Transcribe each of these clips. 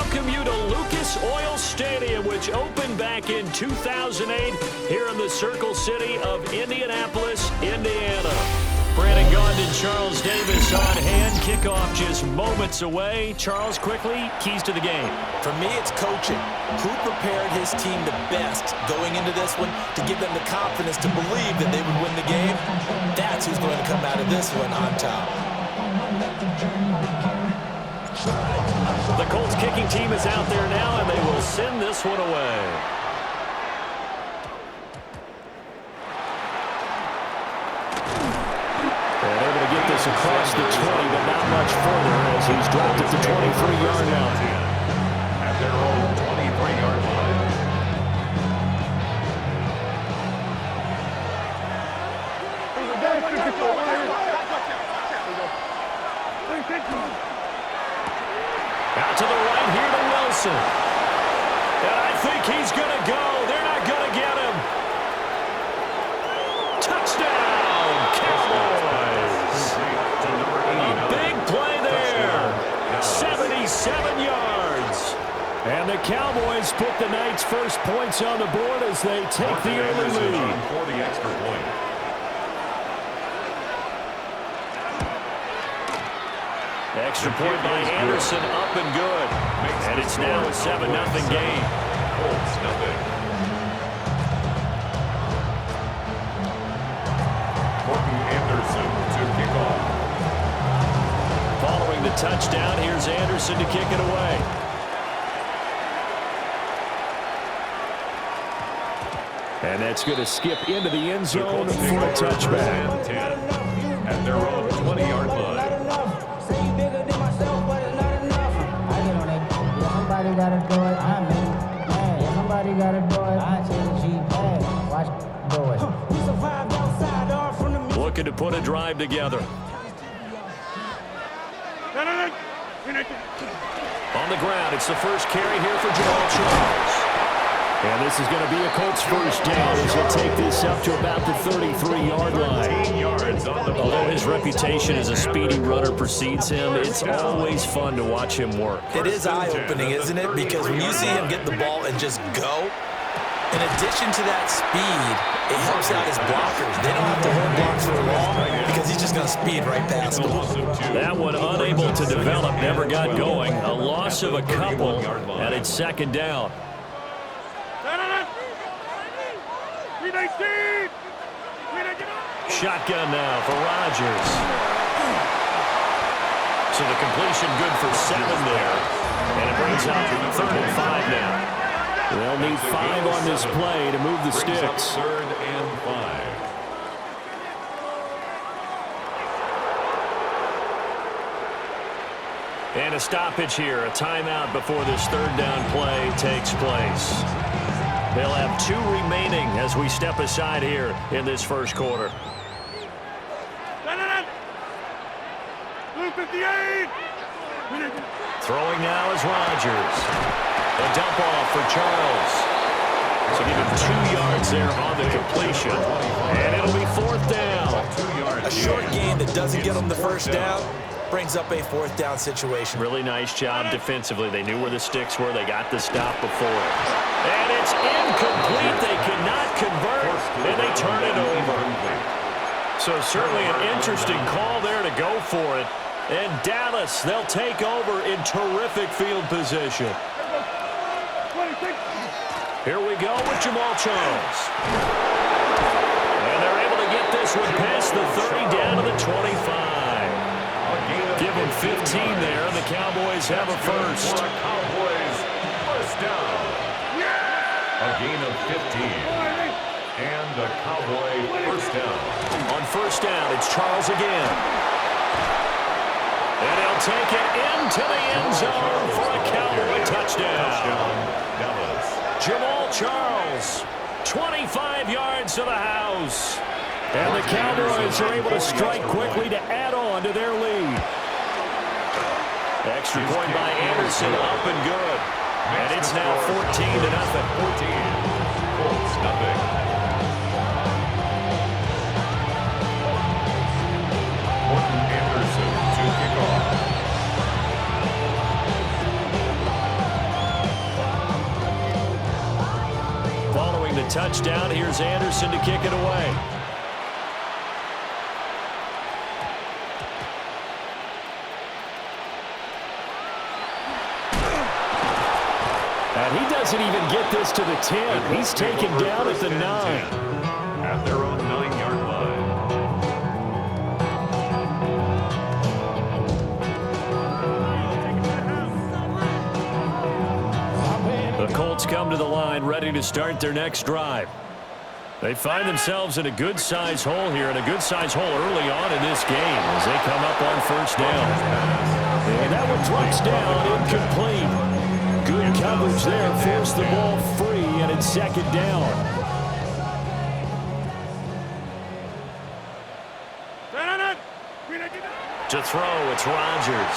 welcome you to Lucas Oil Stadium, which opened back in 2008 here in the Circle City of Indianapolis, Indiana. Brandon Gaudin and Charles Davis on hand. Kickoff just moments away. Charles, quickly, keys to the game. For me, it's coaching. Who prepared his team the best going into this one to give them the confidence to believe that they would win the game? That's who's going to come out of this one on top. The Colts kicking team is out there now, and they will send this one away. And able to get this across the 20, but not much further as he's dropped at the 23-yard line. At their own 23-yard line. Out to the right here to Wilson. And I think he's going to go. They're not going to get him. Touchdown, Cowboys. A big play there. 77 yards. And the Cowboys put the night's first points on the board as they take the early lead. For the extra point. Extra point by Anderson, up and good. And it's now a 7-0 game. Colts, nothing. Anderson to kick off. Following the touchdown, here's Anderson to kick it away. And that's going to skip into the end zone for a touchback. 10 at their own 20-yard line. Somebody gotta do it. I'm in. Hey, somebody gotta do it. I take the G. Hey, watch do it. We survived outside, all from the. Looking to put a drive together. On the ground, it's the first carry here for Jamal Charles. And this is going to be a Colts first down as he'll take this up to about the 33-yard line. Although his reputation as a speedy runner precedes him, it's always fun to watch him work. It is eye-opening, isn't it? Because when you see him get the ball and just go, in addition to that speed, it helps out his blockers. They don't have to hold blocks for long because he's just going to speed right past them. That one unable to develop, never got going. A loss of a couple, and it's second down. Shotgun now for Rodgers. So the completion good for 7 there. And it brings up 3rd and 5 now. They'll need 5 on this play to move the sticks. 3rd and 5. And a stoppage here, a timeout before this 3rd down play takes place. They'll have 2 remaining as we step aside here in this first quarter. Throwing now is Rodgers. A dump off for Charles. So give him 2 yards there on the completion. And it'll be 4th down. A short gain that doesn't get them the first down brings up a 4th down situation. Really nice job defensively. They knew where the sticks were. They got the stop before. And it's incomplete. They could not convert, and they turn it over. So certainly an interesting call there to go for it. And Dallas, they'll take over in terrific field position. Here we go with Jamal Charles. And they're able to get this one past the 30 down to the 25. Give them 15 there, and the Cowboys have a first. Cowboys first down. A gain of 15. And the Cowboy first down. On first down, it's Charles again. And he'll take it into the end zone for a Cowboy touchdown. Dallas. Jamal Charles, 25 yards to the house. And the Cowboys are able to strike quickly to add on to their lead. Extra point by Anderson, up and good. And it's now 14-0. 14. Colts, nothing. Anderson to kick off. touchdown. Here's Anderson to kick it away. And he doesn't even get this to the 10. He's taken down at the 9. At their own 9-yard line. The Colts come to the line ready to start their next drive. They find themselves in a good-sized hole here, and a good-sized hole early on in this game as they come up on first down. And that one drops down, incomplete. Good coverage there, forced the ball free, and it's second down. To throw, it's Rodgers.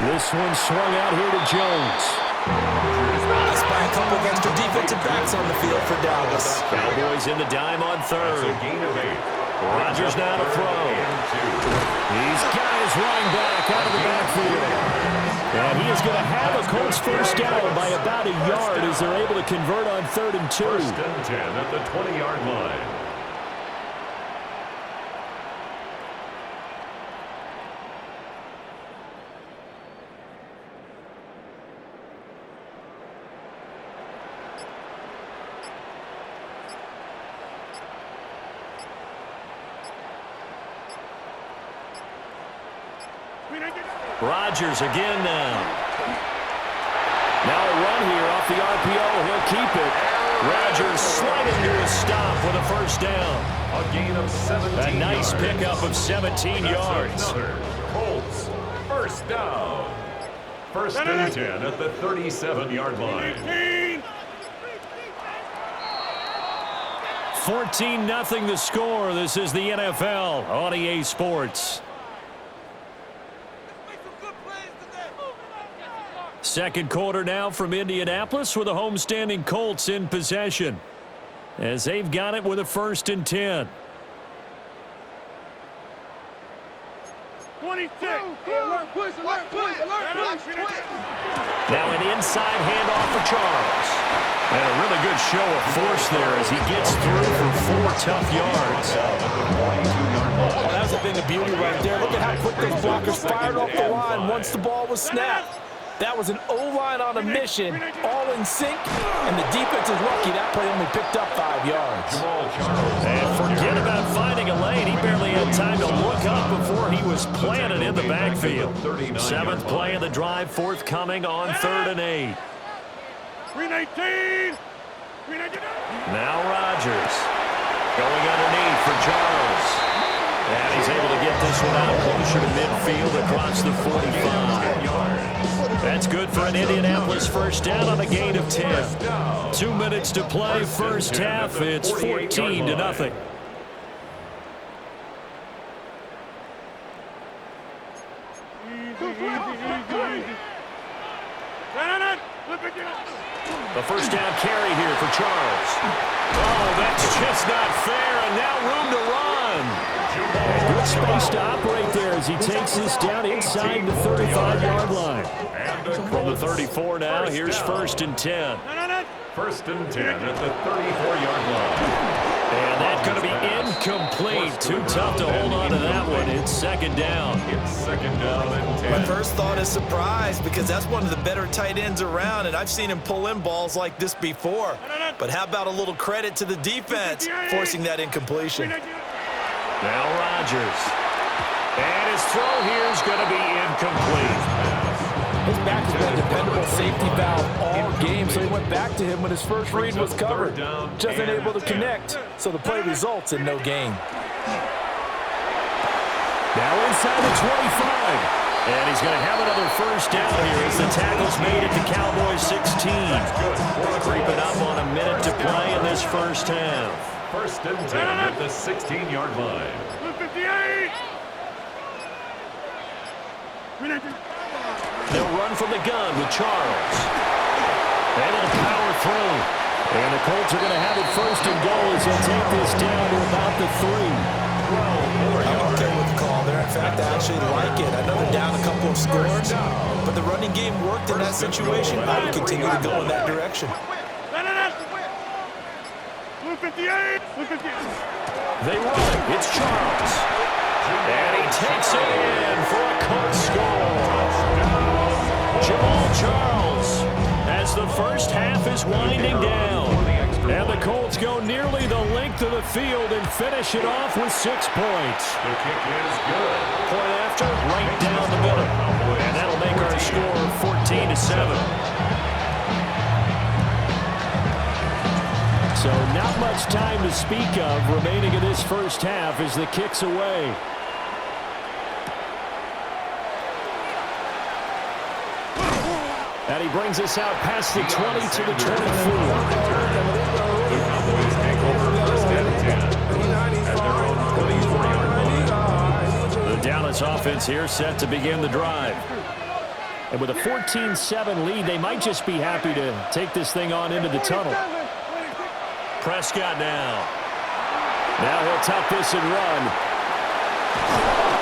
This one swung out here to Jones. I spy a couple of extra defensive backs on the field for Dallas. Cowboys in the dime on third. Rodgers now to throw. He's got his running back out of the backfield. And he is going to have a Colts first down by about a yard as they're able to convert on 3rd and 2. First and 10 at the 20-yard line. Rodgers again now. Now a run here off the RPO. He'll keep it. Rodgers sliding to a stop with a first down. A gain of 17 A nice yards. pickup of 17 yards. Another Colts first down. First and 10 at the 37-yard line. 14-0 the score. This is the NFL on EA Sports. Second quarter now from Indianapolis with the homestanding Colts in possession as they've got it with a 1st and 10. 26. Now an inside handoff for Charles. And a really good show of force there as he gets through for 4 tough yards. Oh, that was a thing of beauty right there. Look at how quick those blockers fired off the line once the ball was snapped. That was an O-line on a mission, all in sync, and the defense is lucky that play only picked up 5 yards. And forget about finding a lane. He barely had time to look up before he was planted in the backfield. 7th play of the drive, forthcoming on 3rd and 8. Now Rodgers going underneath for Charles. And he's able to get this one out closer to midfield across the 45. That's good for an Indianapolis first down on a gain of 10. 2 minutes to play first half. It's 14-0. The first down carry here for Charles. Oh, that's just not fair, and now room to run. And good space to operate there as he takes this down inside the 35-yard line. From the 34 now, here's 1st and 10. 1st and 10 at the 34-yard line. And that's going to be incomplete. Too tough to hold on to that one. It's 2nd down. It's 2nd down and 10. My first thought is surprise because that's one of the better tight ends around, and I've seen him pull in balls like this before. But how about a little credit to the defense forcing that incompletion? Now Rodgers. And his throw here is going to be incomplete. His back has been a dependable safety valve all game, so he went back to him when his first read was covered. Just unable to connect, so the play results in no gain. Now inside the 25. And he's going to have another first down here as the tackle's made at the Cowboys 16. Creeping up on a minute to play in this first half. 1st and 10 at the 16-yard line. 58. They'll run from the gun with Charles. Able to power through. And the Colts are going to have it 1st and goal as they'll take this down to about the 3. I'm okay with the call there. In fact, I actually like it. I know they're down a couple of scores, but the running game worked in that situation. I would continue to go in that direction. They run it. It's Charles. And he takes it in for a Colts score. Jamal Charles, as the first half is winding down. And the Colts go nearly the length of the field and finish it off with 6 points. The kick is good. Point after, right down the middle. And that'll make our score 14-7. So not much time to speak of remaining in this first half as the kick's away. And he brings us out past the 20 to the 24. The Cowboys take over first and 10 at their own 24-yard line. The Dallas offense here set to begin the drive. And with a 14-7 lead, they might just be happy to take this thing on into the tunnel. Prescott now. Now he'll tuck this and run.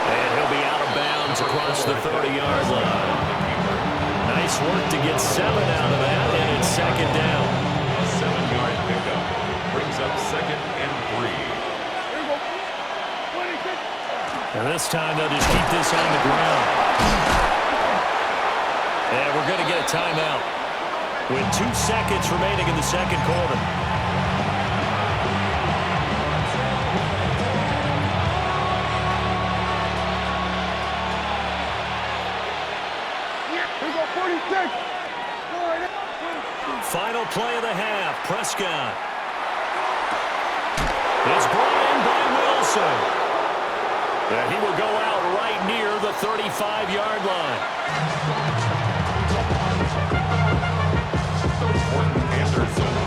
And he'll be out of bounds across the 30-yard line. Nice work to get 7 out of that, and it's second down. A 7-yard pickup brings up 2nd and 3. And this time they'll just keep this on the ground. And we're going to get a timeout with 2 seconds remaining in the second quarter. Final play of the half, Prescott. It's brought in by Wilson. And he will go out right near the 35-yard line.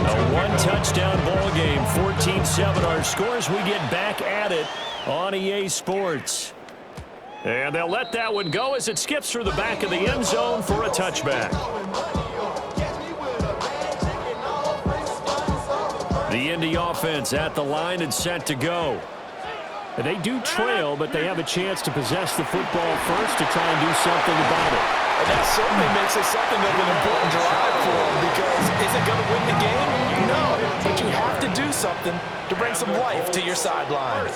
A one-touchdown ball game, 14-7 our scores. We get back at it on EA Sports. And they'll let that one go as it skips through the back of the end zone for a touchback. The Indy offense at the line and set to go. And they do trail, but they have a chance to possess the football first to try and do something about it. And that certainly makes it something of an important drive for them, because is it going to win the game? No, but you have to do something to bring some life to your sideline.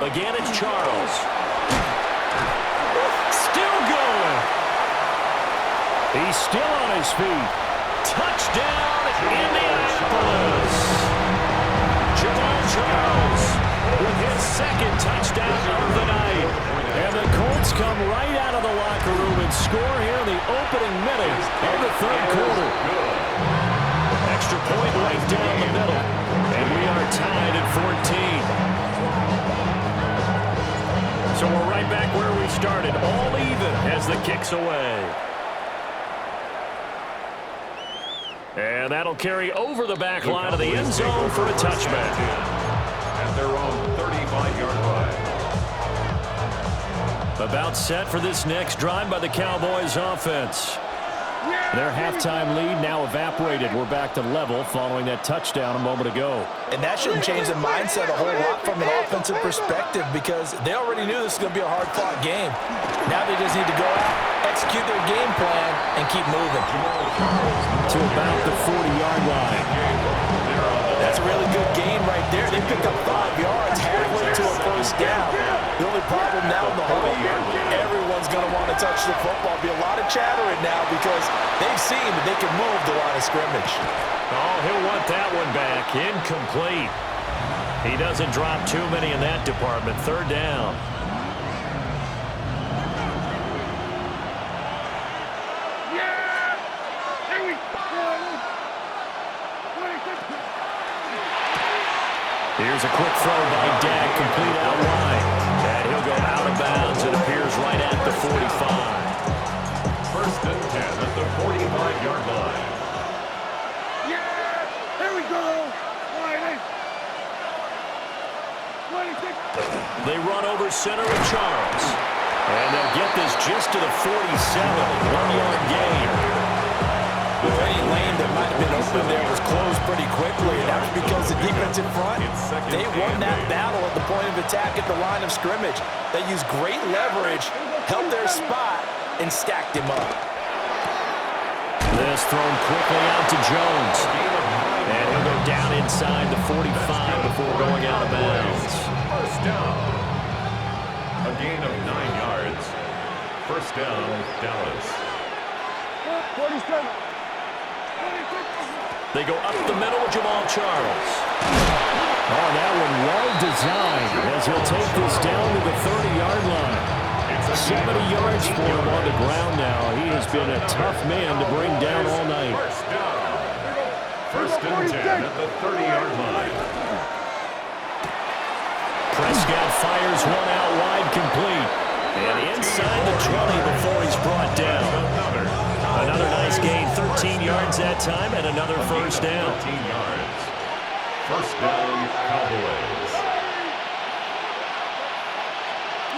Again, it's Charles. Still going. He's still on his feet. Touchdown, Indianapolis. Jamal Charles with his second touchdown of the night. And the Colts come right out of the locker room and score here in the opening minute of the third quarter. Extra point right down the middle. And we are tied at 14. So we're right back where we started, all even as the kick's away. And that'll carry over the back line of the end zone for a touchback. At their own 35-yard line. About set for this next drive by the Cowboys offense. Their halftime lead now evaporated. We're back to level following that touchdown a moment ago. And that shouldn't change the mindset a whole lot from an offensive perspective, because they already knew this was going to be a hard-fought game. Now they just need to go out, execute their game plan, and keep moving. To about the 40-yard line. That's a really good gain right there. They picked up 5 yards halfway to a first down. The only problem now in the whole year, everyone's going to want to touch the football. Be a lot of chattering now because they've seen that they can move the line of scrimmage. Oh, he'll want that one back. Incomplete. He doesn't drop too many in that department. Third down. Here's a quick throw by Dak, complete out wide. And he'll go out of bounds, it appears, right at the 45. First and 10 at the 45-yard line. Here we go. They run over center with Charles. And they'll get this just to the 47, 1-yard gain. With any lane that might have been open there was closed pretty quickly. And that was because the defense in front, they won that battle at the point of attack at the line of scrimmage. They used great leverage, held their spot, and stacked him up. This thrown quickly out to Jones. Gain of 9 And he'll go down inside the 45 before going out of bounds. First down. A gain of 9 yards. First down, Dallas. They go up the middle with Jamal Charles. Oh, that one well designed as he'll take this down to the 30-yard line. 70 yards for him on the ground now. He has been a tough man to bring down all night. First down. First and 10 at the 30-yard line. Prescott fires one out wide complete. And inside the 20 before he's brought down. Another nice gain, 13 yards that time, and another first down. 13 yards. First down, Cowboys.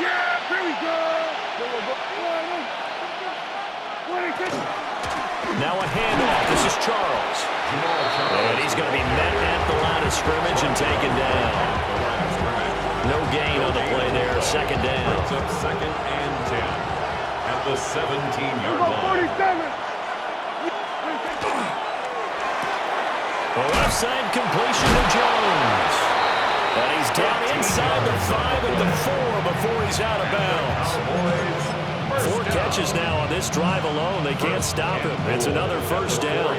Yeah, here we go. Now a handoff. This is Charles. And he's going to be met at the line of scrimmage and taken down. No gain on the play there. Second down. Brings up second and 10 at the 17-yard line. A left side completion to Jones. And he's down inside the 5 at the 4 before he's out of bounds. 4 catches now on this drive alone. They can't stop him. It's another first down.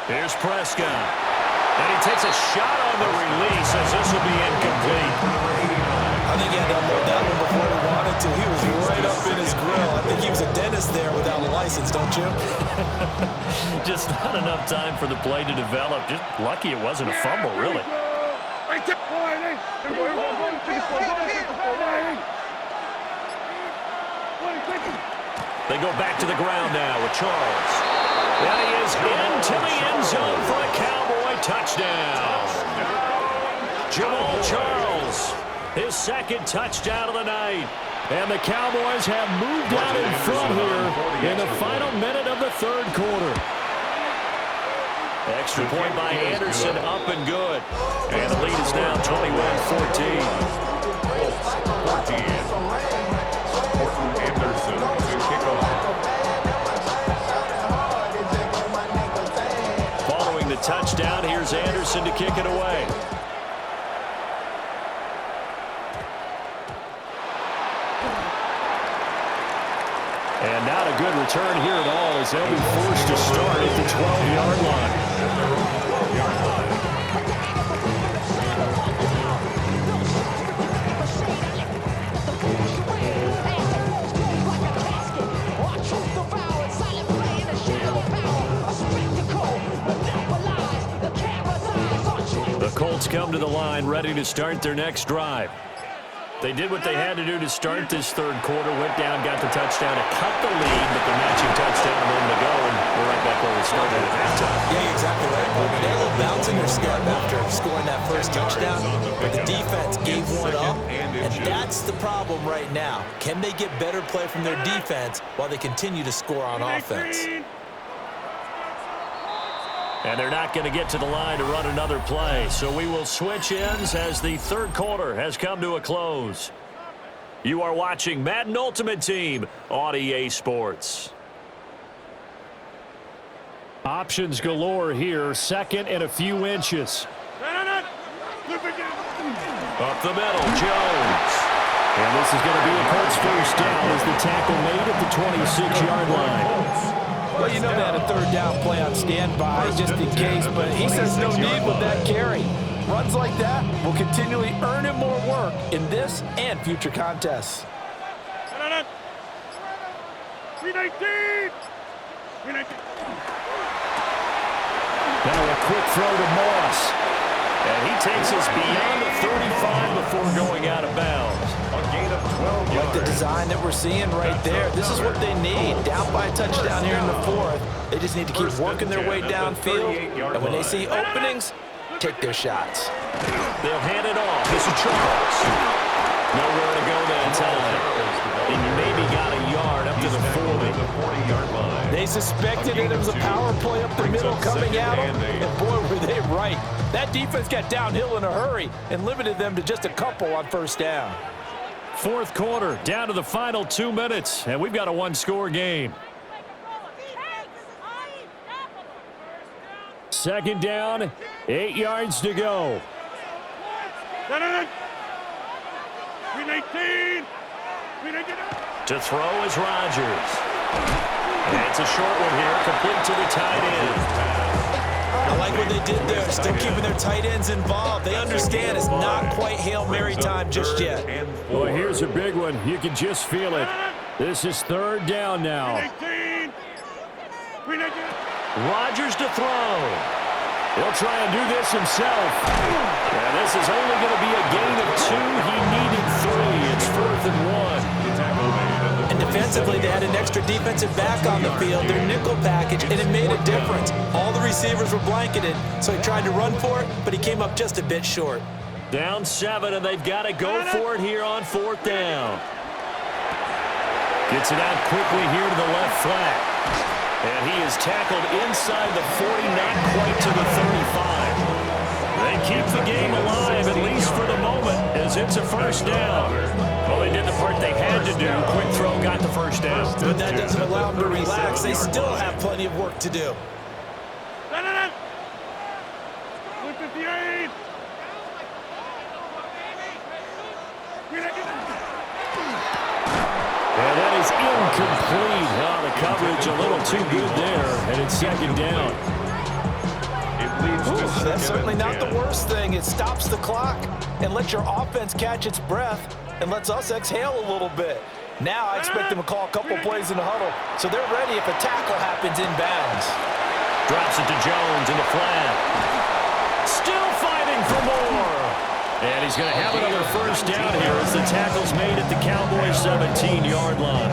Here's Prescott. And he takes a shot on the release as this will be incomplete. I think he had to unload that one before he wanted to. He was right up in his grill. I think he was a dentist there without a license, don't you? Just not enough time for the play to develop. Just lucky it wasn't a fumble, really. They go back to the ground now with Charles. And he is into the end zone for a Cowboy touchdown. Jamal Charles, his second touchdown of the night. And the Cowboys have moved out in front here in the final minute of the third quarter. Extra point by Anderson, up and good. And the lead is now 21-14. 14. Anderson to kick off. Following the touchdown, here's Anderson to kick it away. And not a good return here at all as they'll be forced to start at the 12-yard line. The Colts come to the line ready to start their next drive. They did what they had to do to start this third quarter, went down, got the touchdown to cut the lead, but the matching touchdown a moment ago, and we're right back where we started at halftime. Yeah, you're exactly right, Bobby. They had a little bounce in their step after scoring that first touchdown, but the defense gave one up, and that's the problem right now. Can they get better play from their defense while they continue to score on offense? And they're not going to get to the line to run another play, so we will switch ends as the third quarter has come to a close. You are watching Madden Ultimate Team on EA Sports. Options galore here. Second and a few inches. Up the middle, Jones. And this is going to be a Colts first down as the tackle made at the 26-yard line. Well, you know they had a third down play on standby just in case, but he says no need with that carry. Runs like that will continually earn him more work in this and future contests. Now a quick throw to Moss. And he takes us beyond the 35 before going out of bounds. A gain of 12 yards. Like the design that we're seeing right there. This is what they need. Down by a touchdown here in the fourth. They just need to keep working their way downfield. And when they see openings, take their shots. They'll hand it off. This is Charles. Nowhere to go that time. And you maybe got a yard up to the 40-yard line. They suspected it was a power play up the middle coming at them. And boy, were they right. That defense got downhill in a hurry and limited them to just a couple on first down. Fourth quarter, down to the final 2 minutes, and we've got a one-score game. Second down, 8 yards to go. To throw is Rodgers. And it's a short one here, complete to the tight end. I like what they did there, still keeping their tight ends involved. They understand it's not quite Hail Mary time just yet. Well, here's a big one. You can just feel it. This is third down now. Rodgers to throw. He'll try and do this himself. And this is only going to be a gain of 2. He needed 3. It's 4th and 1. And defensively, they had an extra defensive back on the field, their nickel package, and it made a difference. All the receivers were blanketed, so he tried to run for it, but he came up just a bit short. Down 7, and they've got to go for it here on 4th down. Gets it out quickly here to the left flat. And he is tackled inside the 40, not quite to the 35. They keep the game alive, at least for the moment, as it's a first down. Well, they did the part they had to do. Quick throw got the first down. But that doesn't allow them to relax. They still have plenty of work to do. And that is incomplete. Oh, the coverage a little too good there, and it's second down. Ooh, that's certainly not the worst thing. It stops the clock and lets your offense catch its breath and lets us exhale a little bit. Now I expect them to call a couple plays in the huddle, so they're ready if a tackle happens inbounds. Drops it to Jones in the flat. Still fighting for more. And he's going to have another first down here as the tackle's made at the Cowboys' 17-yard line.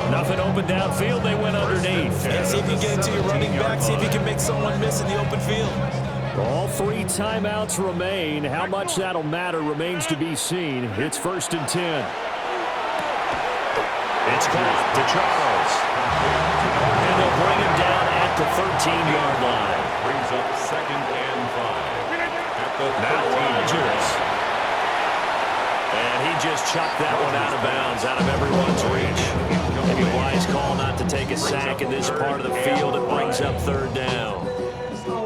Nothing open downfield. They went underneath. Yeah, see if you can get into your running back. See if you can make someone miss in the open field. All 3 timeouts remain. How much that'll matter remains to be seen. It's 1st and 10. It's caught to Charles. And they'll bring him down at the 13-yard line. Brings up 2nd and 5. Now Rodgers. And he just chucked that one out of bounds, out of everyone's reach. Maybe a wise call not to take a sack in this part of the field. It brings up 3rd down.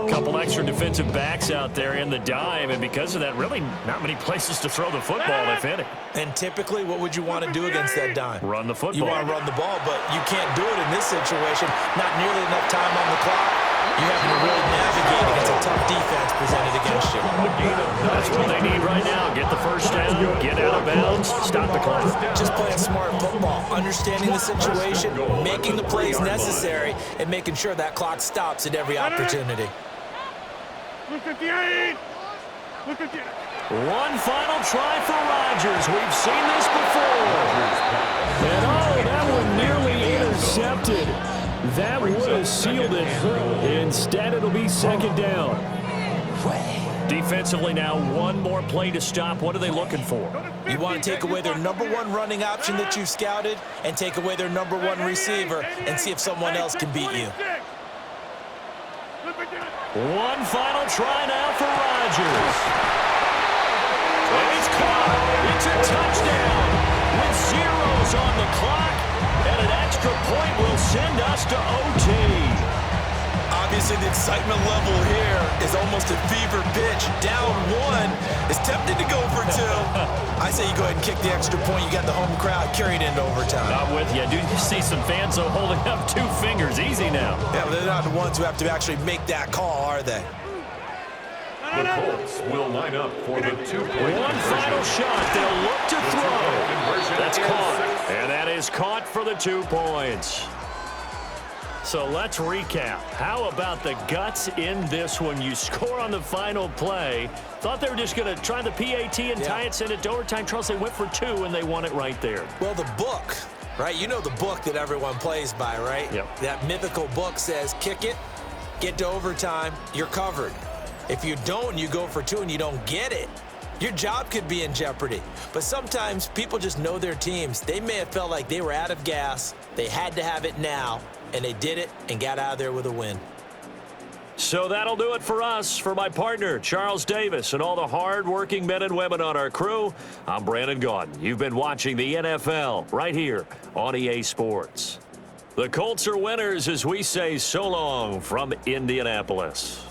Couple extra defensive backs out there in the dime, and because of that, really not many places to throw the football, if any. And typically, what would you want to do against that dime? Run the football. You want to run the ball, but you can't do it in this situation. Not nearly enough time on the clock. You're having to really navigate against a tough defense presented against you. That's what they need right now. Get the first down, get out of bounds, stop the clock. Just playing smart football, understanding the situation, making the plays necessary, and making sure that clock stops at every opportunity. One final try for Rodgers. We've seen this before. And oh, that one nearly intercepted. That would have sealed it. Instead, it'll be 2nd down. Defensively now, one more play to stop. What are they looking for? You want to take away their #1 running option that you've scouted and take away their #1 receiver and see if someone else can beat you. One final try now for Rodgers. And it's caught. It's a touchdown with zeros on the clock. And an extra point will send us to OT. Obviously, the excitement level here is almost a fever pitch. Down 1 is tempted to go for 2. I say you go ahead and kick the extra point. You got the home crowd carried into overtime. I'm with you. I do see some fans holding up 2 fingers. Easy now. Yeah, but they're not the ones who have to actually make that call, are they? The Colts will line up for the 2-point One final shot. They'll look to throw. That's caught. And that is caught for the 2 points. So let's recap. How about the guts in this one? You score on the final play. Thought they were just going to try the PAT and tie it, send it to overtime. Charles, they went for 2, and they won it right there. Well, the book, right? You know the book that everyone plays by, right? Yep. That mythical book says, kick it, get to overtime, you're covered. If you don't, you go for 2 and you don't get it, your job could be in jeopardy. But sometimes people just know their teams. They may have felt like they were out of gas. They had to have it now, and they did it and got out of there with a win. So that'll do it for us. For my partner, Charles Davis, and all the hard-working men and women on our crew, I'm Brandon Gaudin. You've been watching the NFL right here on EA Sports. The Colts are winners as we say so long from Indianapolis.